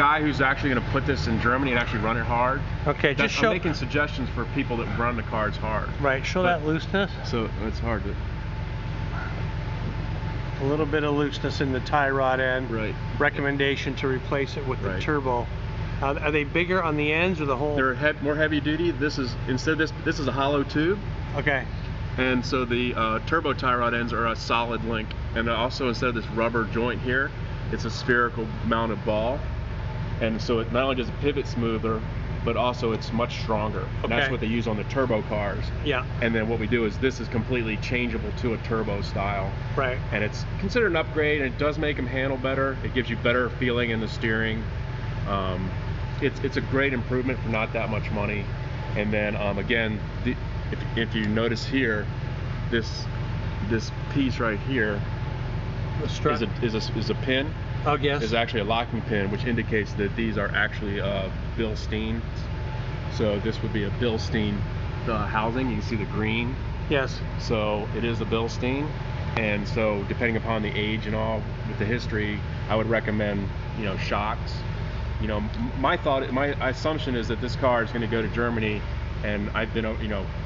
Guy who's actually going to put this in Germany and actually run it hard. Okay, just show. I'm making suggestions for people that run the cars hard. Right, show that looseness. So it's hard to. A little bit of looseness in the tie rod end. Right. Recommendation to replace it with the turbo. Are they bigger on the ends or the whole? They're more heavy duty. This is this is a hollow tube. Okay. And so the turbo tie rod ends are a solid link, and also instead of this rubber joint here, it's a spherical mounted ball. And so it not only does it pivot smoother, but also it's much stronger. Okay. And that's what they use on the turbo cars. Yeah. And then what we do is this is completely changeable to a turbo style. Right. And it's considered an upgrade, and it does make them handle better. It gives you better feeling in the steering. It's a great improvement for not that much money. And then again, if you notice here, this piece right here is a pin. Oh, yes. Is actually a locking pin, which indicates that these are actually Bilstein. So this would be a Bilstein housing. You can see the green. Yes. So it is a Bilstein, and so depending upon the age and all with the history, I would recommend shocks. My assumption is that this car is going to go to Germany, and I've been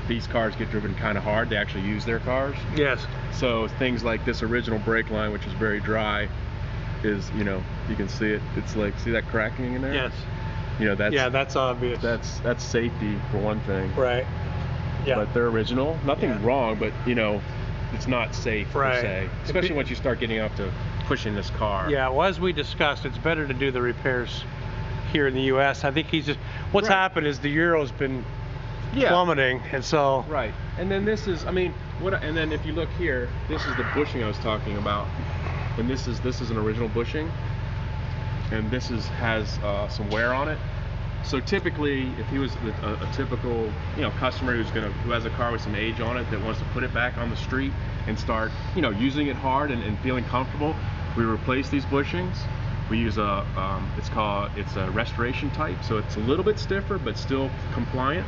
these cars get driven kind of hard. They actually use their cars. Yes. So things like this original brake line, which is very dry, is you can see it. It's like, see that cracking in there? Yes. That's obvious. That's safety for one thing. Right. Yeah. But they're original. Nothing wrong, but it's not safe per se. Especially once you start getting up to pushing this car. Yeah. Well, as we discussed, it's better to do the repairs here in the U.S. I think what's happened is the euro's been plummeting, and so. Right. And then this is, and then if you look here, this is the bushing I was talking about. And this is an original bushing, and this has some wear on it. So typically, if he was a typical customer who has a car with some age on it that wants to put it back on the street and start using it hard and feeling comfortable, we replace these bushings. We use it's a restoration type, so it's a little bit stiffer but still compliant.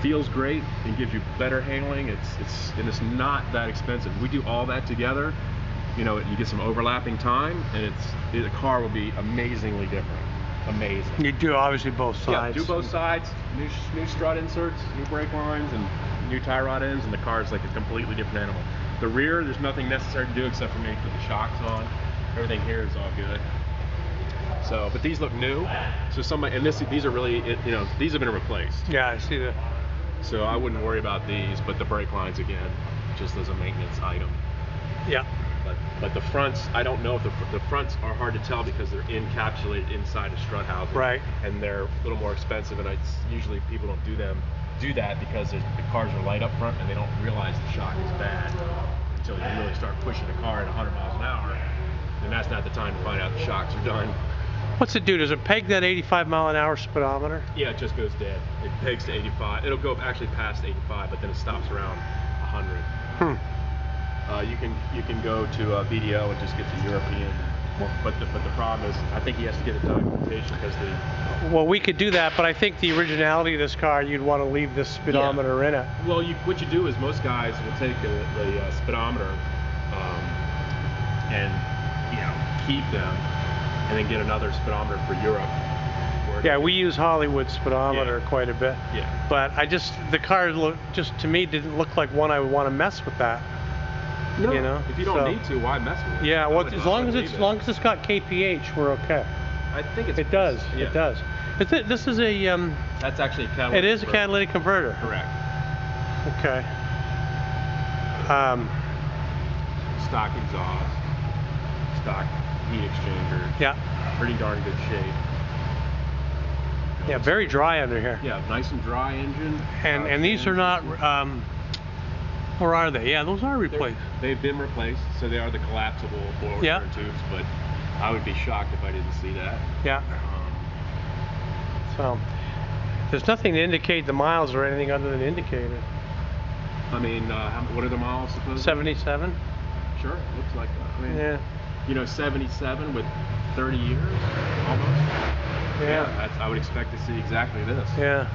Feels great and gives you better handling. It's not that expensive. We do all that together. You get some overlapping time, and the car will be amazingly different. Amazing. You do obviously both sides. Yeah, do both sides. New strut inserts, new brake lines, and new tie rod ends, and the car is like a completely different animal. The rear, there's nothing necessary to do except for maybe put the shocks on. Everything here is all good. So, but these look new. So these are really, these have been replaced. Yeah, I see that. So I wouldn't worry about these, but the brake lines again, just as a maintenance item. Yeah. But the fronts, I don't know if the fronts are hard to tell because they're encapsulated inside a strut housing. Right. And they're a little more expensive, and usually people don't do that because the cars are light up front and they don't realize the shock is bad until you really start pushing the car at 100 miles an hour, and that's not the time to find out the shocks are done. What's it do? Does it peg that 85-mile-an-hour speedometer? Yeah, it just goes dead. It pegs to 85. It'll go actually past 85, but then it stops around 100. You can go to BDO and just get the European, but the problem is I think he has to get a documentation because Well, we could do that, but I think the originality of this car, you'd want to leave this speedometer in it. Well, what you do is most guys will take the speedometer and keep them, and then get another speedometer for Europe. Yeah, we use Hollywood speedometer quite a bit. Yeah. But the car to me didn't look like one I would want to mess with that. No, if you don't need to, why mess with it? Yeah, well, as long as it's got KPH, we're okay. I think it does. Yeah. It does. This is a that's actually a catalytic. It is a catalytic converter. Correct. Okay. Stock exhaust, stock heat exchanger. Yeah. Pretty darn good shape. Yeah, very dry under here. Yeah, nice and dry engine. And these are not. Or are they? Yeah, those are replaced. They've been replaced, so they are the collapsible boiler return tubes, but I would be shocked if I didn't see that. Yeah. So, there's nothing to indicate the miles or anything other than indicated. What are the miles supposed to be? 77? Sure, looks like that. 77 with 30 years, almost. Yeah. I would expect to see exactly this. Yeah.